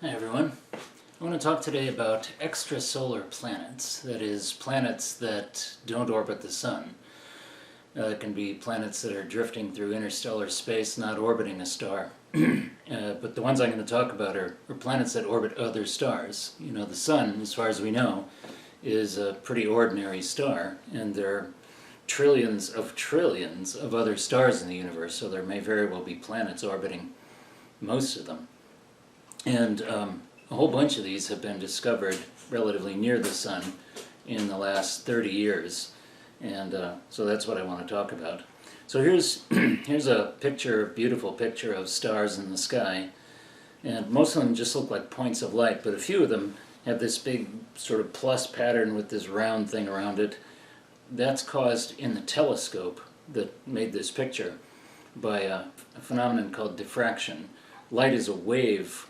Hi everyone. I want to talk today about extrasolar planets, that is, planets that don't orbit the Sun. It can be planets that are drifting through interstellar space, not orbiting a star. But the ones I'm going to talk about are planets that orbit other stars. You know, the Sun, as far as we know, is a pretty ordinary star, and there are trillions of other stars in the universe, so there may very well be planets orbiting most of them. And a whole bunch of these have been discovered relatively near the Sun in the last 30 years. And so that's what I want to talk about. So here's a beautiful picture of stars in the sky. And most of them just look like points of light, but a few of them have this big sort of plus pattern with this round thing around it. That's caused in the telescope that made this picture by a phenomenon called diffraction. Light is a wave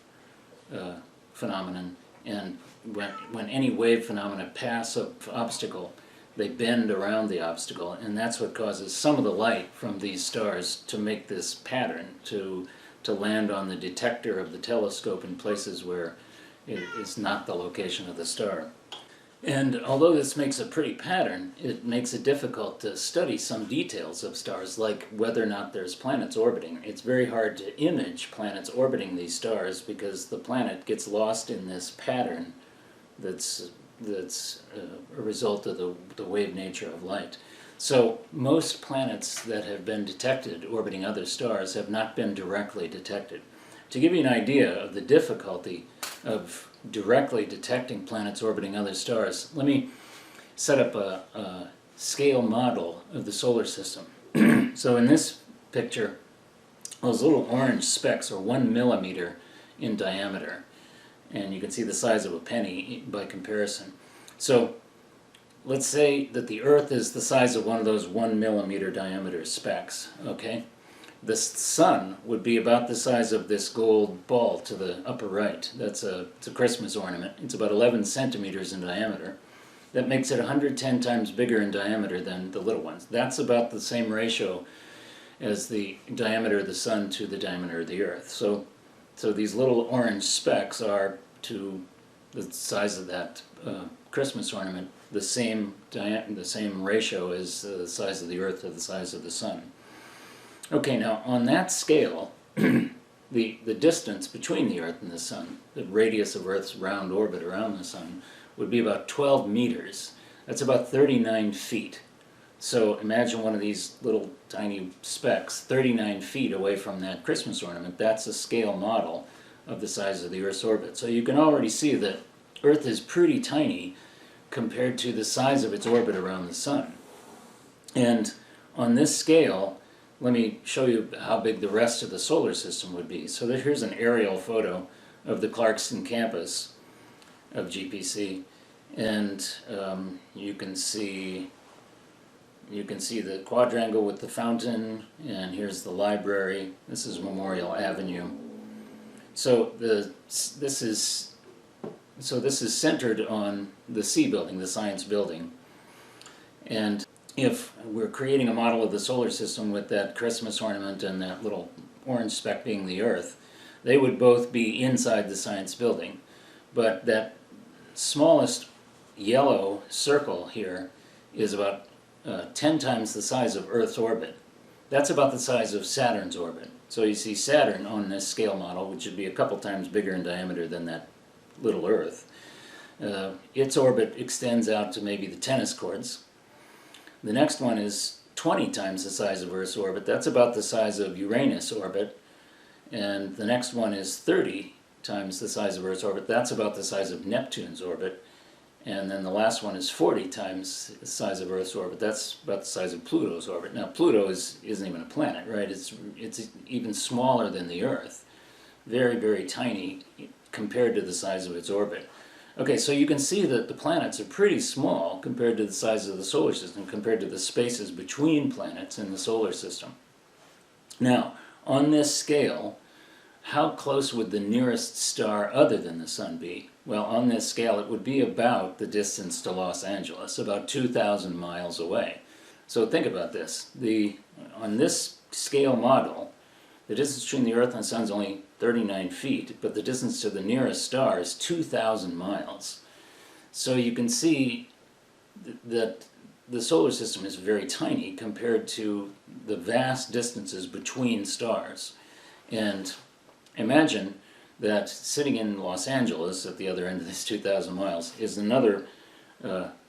phenomenon, and when any wave phenomena pass an obstacle, they bend around the obstacle, and that's what causes some of the light from these stars to make this pattern, to land on the detector of the telescope in places where it is not the location of the star. And although this makes a pretty pattern, it makes it difficult to study some details of stars, like whether or not there's planets orbiting. It's very hard to image planets orbiting these stars because the planet gets lost in this pattern that's a result of the wave nature of light. So most planets that have been detected orbiting other stars have not been directly detected. To give you an idea of the difficulty of directly detecting planets orbiting other stars, let me set up a scale model of the solar system. So in this picture, those little orange specks are 1 millimeter in diameter, and you can see the size of a penny by comparison. So let's say that the Earth is the size of one of those 1 millimeter diameter specks, okay? The Sun would be about the size of this gold ball to the upper right. It's a Christmas ornament. It's about 11 centimeters in diameter. That makes it 110 times bigger in diameter than the little ones. That's about the same ratio as the diameter of the Sun to the diameter of the Earth. So these little orange specks are, to the size of that Christmas ornament, the same ratio as the size of the Earth to the size of the Sun. Okay, now on that scale, the distance between the Earth and the Sun, the radius of Earth's round orbit around the Sun, would be about 12 meters. That's about 39 feet. So imagine one of these little tiny specks 39 feet away from that Christmas ornament. That's a scale model of the size of the Earth's orbit. So you can already see that Earth is pretty tiny compared to the size of its orbit around the Sun. And on this scale, let me show you how big the rest of the solar system would be. So here's an aerial photo of the Clarkston campus of GPC, and you can see the quadrangle with the fountain, and here's the library. This is Memorial Avenue. So this is centered on the C building, the science building, and if we're creating a model of the solar system with that Christmas ornament and that little orange speck being the Earth, they would both be inside the science building. But that smallest yellow circle here is about 10 times the size of Earth's orbit. That's about the size of Saturn's orbit. So you see Saturn on this scale model, which would be a couple times bigger in diameter than that little Earth. Its orbit extends out to maybe the tennis courts. The next one is 20 times the size of Earth's orbit. That's about the size of Uranus' orbit. And the next one is 30 times the size of Earth's orbit. That's about the size of Neptune's orbit. And then the last one is 40 times the size of Earth's orbit. That's about the size of Pluto's orbit. Now, Pluto isn't even a planet, right? It's even smaller than the Earth. Very, very tiny compared to the size of its orbit. Okay, so you can see that the planets are pretty small compared to the size of the solar system, compared to the spaces between planets in the solar system. Now, on this scale, how close would the nearest star other than the Sun be? Well, on this scale, it would be about the distance to Los Angeles, about 2,000 miles away. So think about this. On this scale model, The distance between the Earth and the Sun is only 39 feet, but the distance to the nearest star is 2,000 miles. So you can see that the solar system is very tiny compared to the vast distances between stars. And imagine that sitting in Los Angeles at the other end of this 2,000 miles is another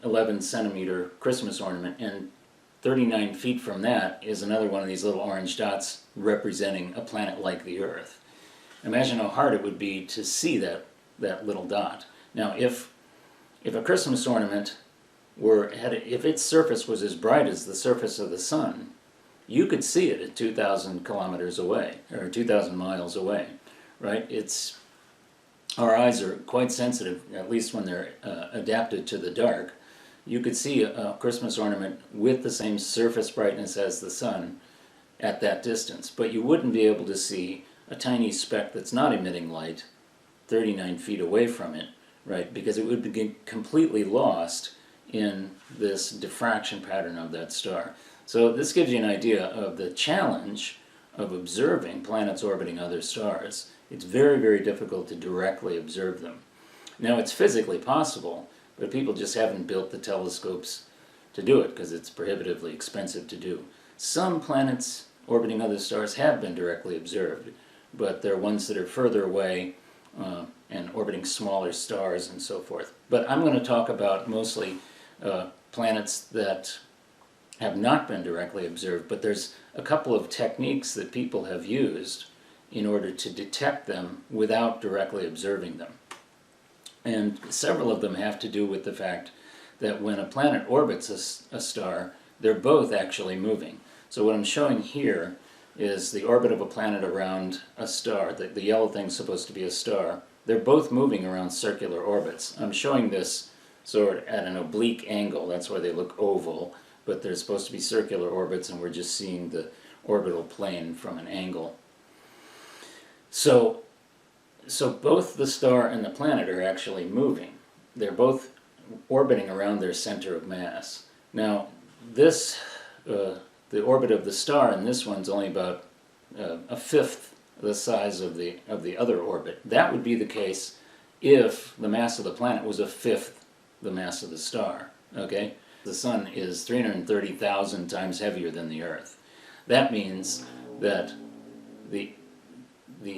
11 centimeter Christmas ornament, and 39 feet from that is another one of these little orange dots representing a planet like the Earth. Imagine how hard it would be to see that little dot. Now, if a Christmas ornament if its surface was as bright as the surface of the sun, you could see it at 2,000 kilometers away, or 2,000 miles away, right? Our eyes are quite sensitive, at least when they're adapted to the dark. You could see a Christmas ornament with the same surface brightness as the sun at that distance, but you wouldn't be able to see a tiny speck that's not emitting light 39 feet away from it, right? Because it would be completely lost in this diffraction pattern of that star. So this gives you an idea of the challenge of observing planets orbiting other stars. It's very, very difficult to directly observe them. Now, it's physically possible, but people just haven't built the telescopes to do it because it's prohibitively expensive to do. Some planets orbiting other stars have been directly observed, but they're ones that are further away and orbiting smaller stars and so forth. But I'm going to talk about mostly planets that have not been directly observed, but there's a couple of techniques that people have used in order to detect them without directly observing them. And several of them have to do with the fact that when a planet orbits a star, they're both actually moving. So what I'm showing here is the orbit of a planet around a star. The yellow thing's supposed to be a star. They're both moving around circular orbits. I'm showing this sort of at an oblique angle, that's why they look oval, but they're supposed to be circular orbits, and we're just seeing the orbital plane from an angle. So both the star and the planet are actually moving. They're both orbiting around their center of mass. Now, the orbit of the star in this one's only about a fifth the size of the other orbit. That would be the case if the mass of the planet was a fifth the mass of the star. Okay? The sun is 330,000 times heavier than the Earth. That means that the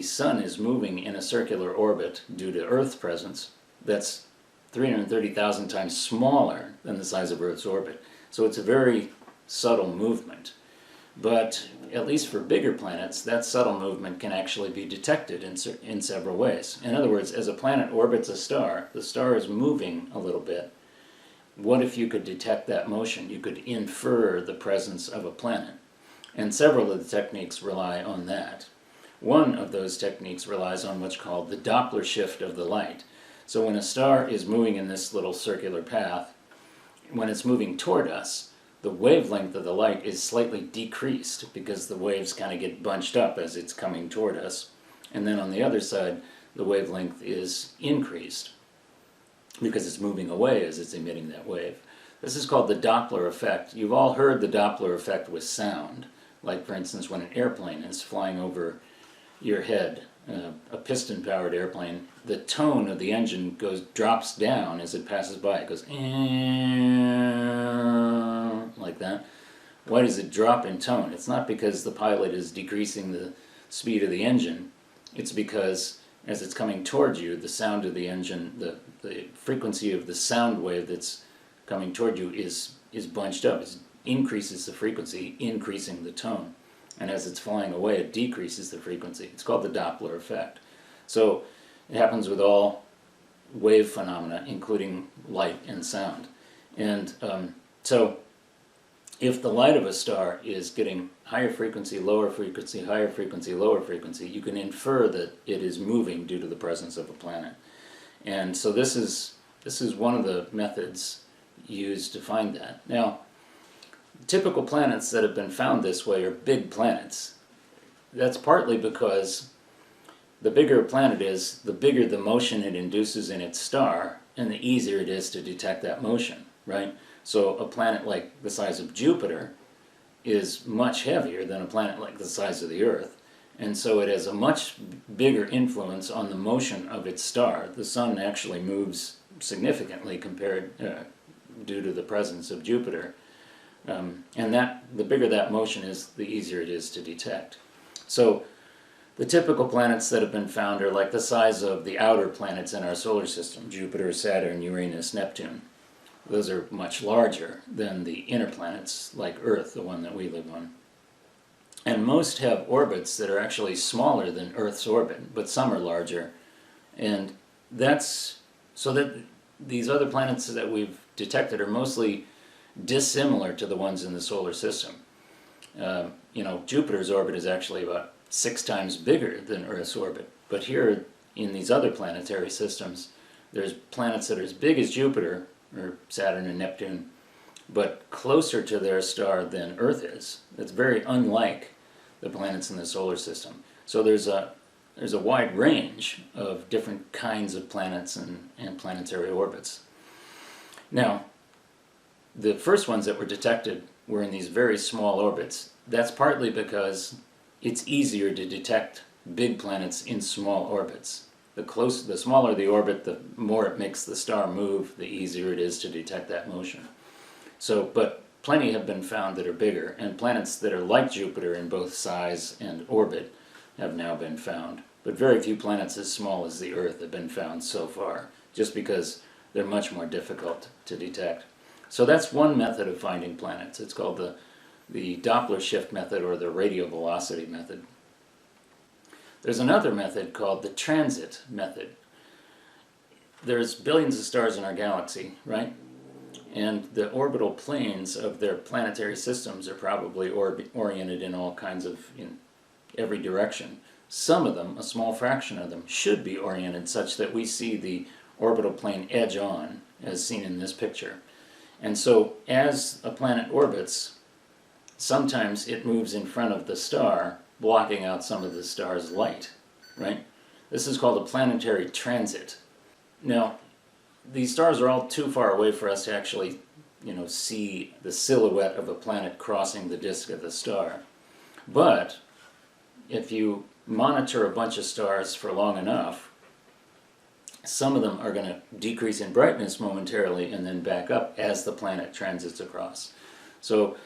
sun is moving in a circular orbit due to Earth's presence that's 330,000 times smaller than the size of Earth's orbit. So it's a very subtle movement. But at least for bigger planets, that subtle movement can actually be detected in several ways. In other words, as a planet orbits a star, the star is moving a little bit. What if you could detect that motion? You could infer the presence of a planet. And several of the techniques rely on that. One of those techniques relies on what's called the Doppler shift of the light. So when a star is moving in this little circular path, when it's moving toward us, the wavelength of the light is slightly decreased because the waves kind of get bunched up as it's coming toward us. And then on the other side, the wavelength is increased because it's moving away as it's emitting that wave. This is called the Doppler effect. You've all heard the Doppler effect with sound. Like, for instance, when an airplane is flying over your head, a piston-powered airplane, the tone of the engine drops down as it passes by. It goes like that. Why does it drop in tone? It's not because the pilot is decreasing the speed of the engine. It's because as it's coming towards you, the sound of the engine, the frequency of the sound wave that's coming toward you is bunched up. It increases the frequency, increasing the tone. And as it's flying away, it decreases the frequency. It's called the Doppler effect. So it happens with all wave phenomena, including light and sound. And so if the light of a star is getting higher frequency, lower frequency, higher frequency, lower frequency, you can infer that it is moving due to the presence of a planet. And so this is one of the methods used to find that. Now, typical planets that have been found this way are big planets. That's partly because the bigger a planet is, the bigger the motion it induces in its star, and the easier it is to detect that motion, right? So a planet like the size of Jupiter is much heavier than a planet like the size of the Earth. And so it has a much bigger influence on the motion of its star. The sun actually moves significantly compared due to the presence of Jupiter. And the bigger that motion is, the easier it is to detect. So the typical planets that have been found are like the size of the outer planets in our solar system: Jupiter, Saturn, Uranus, Neptune. Those are much larger than the inner planets like Earth, the one that we live on. And most have orbits that are actually smaller than Earth's orbit, but some are larger. And that's so that these other planets that we've detected are mostly dissimilar to the ones in the solar system. Jupiter's orbit is actually about 6 times bigger than Earth's orbit. But here in these other planetary systems, there's planets that are as big as Jupiter, or Saturn and Neptune, but closer to their star than Earth is. It's very unlike the planets in the solar system. So there's a wide range of different kinds of planets and planetary orbits. Now, the first ones that were detected were in these very small orbits. That's partly because it's easier to detect big planets in small orbits. The smaller the orbit, the more it makes the star move, the easier it is to detect that motion. But plenty have been found that are bigger, and planets that are like Jupiter in both size and orbit have now been found. But very few planets as small as the Earth have been found so far, just because they're much more difficult to detect. So that's one method of finding planets. It's called the Doppler shift method, or the radial velocity method. There's another method called the transit method. There's billions of stars in our galaxy, right? And the orbital planes of their planetary systems are probably oriented in all kinds of, in every direction. Some of them, a small fraction of them, should be oriented such that we see the orbital plane edge on, as seen in this picture. And so as a planet orbits, sometimes it moves in front of the star, blocking out some of the star's light, right? This is called a planetary transit. Now, these stars are all too far away for us to actually, see the silhouette of a planet crossing the disk of the star. But if you monitor a bunch of stars for long enough, some of them are going to decrease in brightness momentarily and then back up as the planet transits across. So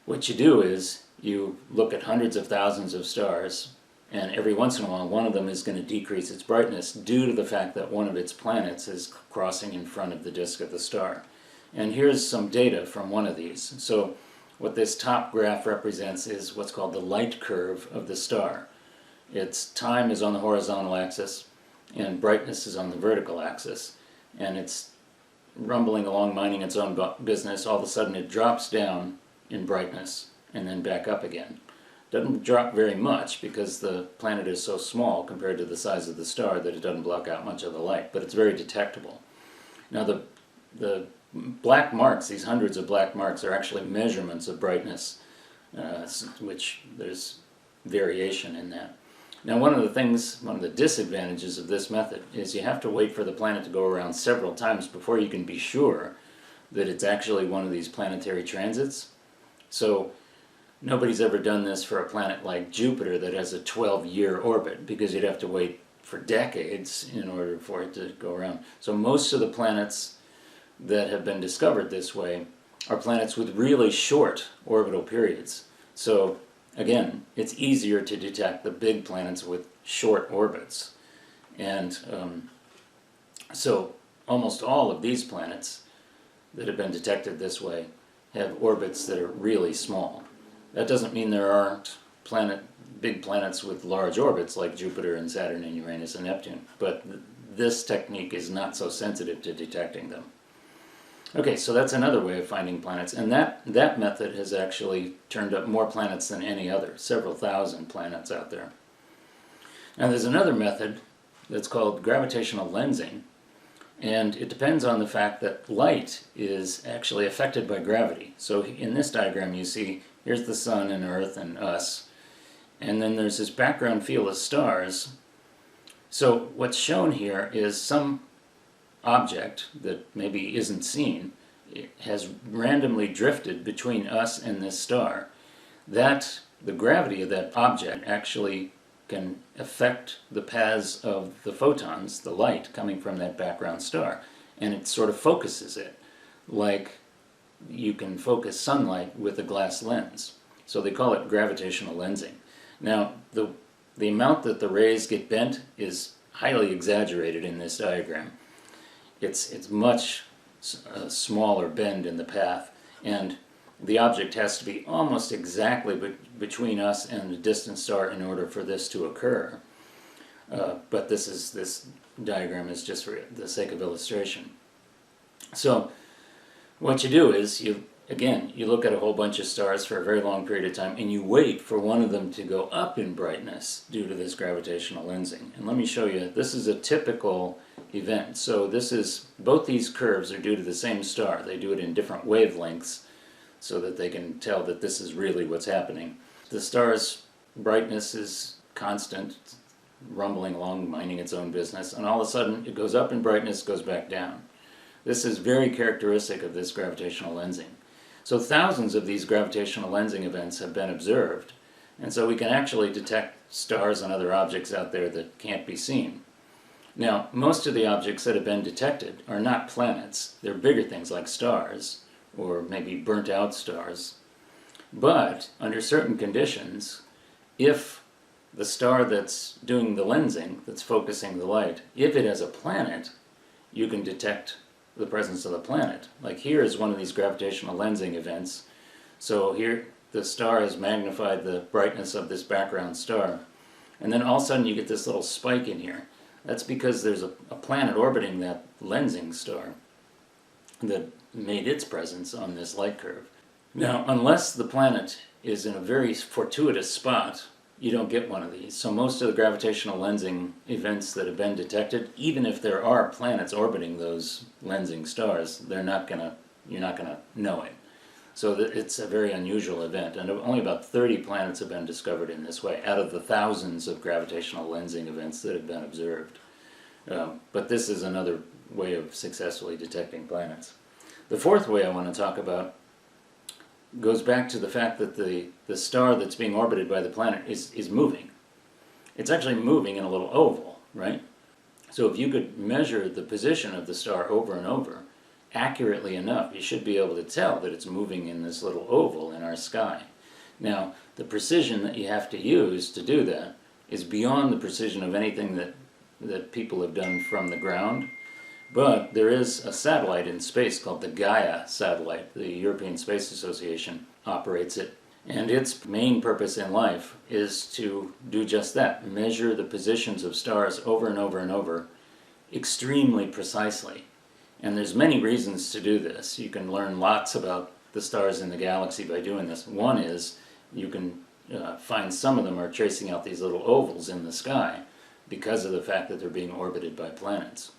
what you do is you look at hundreds of thousands of stars, and every once in a while one of them is going to decrease its brightness due to the fact that one of its planets is crossing in front of the disk of the star. And here's some data from one of these. So what this top graph represents is what's called the light curve of the star. Its time is on the horizontal axis and brightness is on the vertical axis, and it's rumbling along, minding its own business. All of a sudden it drops down in brightness and then back up again. Doesn't drop very much because the planet is so small compared to the size of the star that it doesn't block out much of the light, but it's very detectable. Now the black marks, these hundreds of black marks, are actually measurements of brightness, which there's variation in that. Now one of the disadvantages of this method is you have to wait for the planet to go around several times before you can be sure that it's actually one of these planetary transits. So nobody's ever done this for a planet like Jupiter that has a 12-year orbit, because you'd have to wait for decades in order for it to go around. So most of the planets that have been discovered this way are planets with really short orbital periods. So again, it's easier to detect the big planets with short orbits. And so almost all of these planets that have been detected this way have orbits that are really small. That doesn't mean there aren't big planets with large orbits like Jupiter and Saturn and Uranus and Neptune, but this technique is not so sensitive to detecting them. Okay, so that's another way of finding planets, and that method has actually turned up more planets than any other, several thousand planets out there. Now there's another method that's called gravitational lensing, and it depends on the fact that light is actually affected by gravity. So in this diagram you see, here's the sun and Earth and us, and then there's this background field of stars. So what's shown here is some object that maybe isn't seen. It has randomly drifted between us and this star. The gravity of that object actually can affect the paths of the photons, the light coming from that background star, and it sort of focuses it like you can focus sunlight with a glass lens. So they call it gravitational lensing. Now, the amount that the rays get bent is highly exaggerated in this diagram. It's much smaller bend in the path, and the object has to be almost exactly between us and the distant star in order for this to occur. But this diagram is just for the sake of illustration. So what you do is, you look at a whole bunch of stars for a very long period of time, and you wait for one of them to go up in brightness due to this gravitational lensing. And let me show you, this is a typical event. So both these curves are due to the same star. They do it in different wavelengths so that they can tell that this is really what's happening. The star's brightness is constant, rumbling along, minding its own business, and all of a sudden it goes up in brightness, goes back down. This is very characteristic of this gravitational lensing. So thousands of these gravitational lensing events have been observed, and so we can actually detect stars and other objects out there that can't be seen. Now, most of the objects that have been detected are not planets. They're bigger things like stars, or maybe burnt out stars. But under certain conditions, if the star that's doing the lensing, that's focusing the light, if it has a planet, you can detect the presence of the planet. Like here is one of these gravitational lensing events. So here the star has magnified the brightness of this background star, and then all of a sudden you get this little spike in here. That's because there's a planet orbiting that lensing star that made its presence on this light curve. Now, unless the planet is in a very fortuitous spot, you don't get one of these. So most of the gravitational lensing events that have been detected, even if there are planets orbiting those lensing stars, you're not gonna know it. So it's a very unusual event, and only about 30 planets have been discovered in this way, out of the thousands of gravitational lensing events that have been observed. But this is another way of successfully detecting planets. The fourth way I want to talk about goes back to the fact that the star that's being orbited by the planet is moving. It's actually moving in a little oval, right? So if you could measure the position of the star over and over accurately enough, you should be able to tell that it's moving in this little oval in our sky. Now, the precision that you have to use to do that is beyond the precision of anything that people have done from the ground. But there is a satellite in space called the Gaia satellite. The European Space Association operates it. And its main purpose in life is to do just that, measure the positions of stars over and over and over extremely precisely. And there's many reasons to do this. You can learn lots about the stars in the galaxy by doing this. One is you can find some of them are tracing out these little ovals in the sky because of the fact that they're being orbited by planets.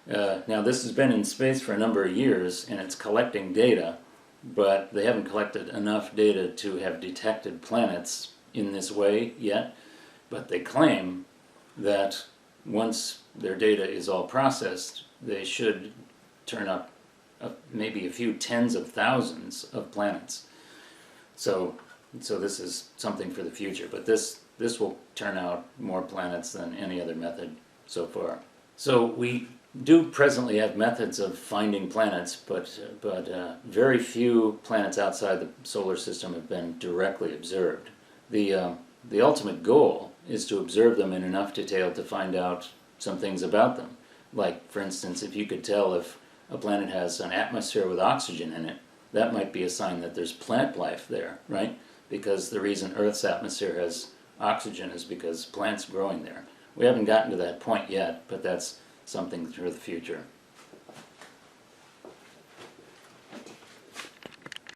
Now this has been in space for a number of years and it's collecting data, but they haven't collected enough data to have detected planets in this way yet. But they claim that once their data is all processed, they should turn up maybe a few tens of thousands of planets. So this is something for the future, but this will turn out more planets than any other method so far. So we do presently have methods of finding planets, but very few planets outside the solar system have been directly observed. The ultimate goal is to observe them in enough detail to find out some things about them. Like, for instance, if you could tell if a planet has an atmosphere with oxygen in it, that might be a sign that there's plant life there, right? Because the reason Earth's atmosphere has oxygen is because plants growing there. We haven't gotten to that point yet, but that's something for the future.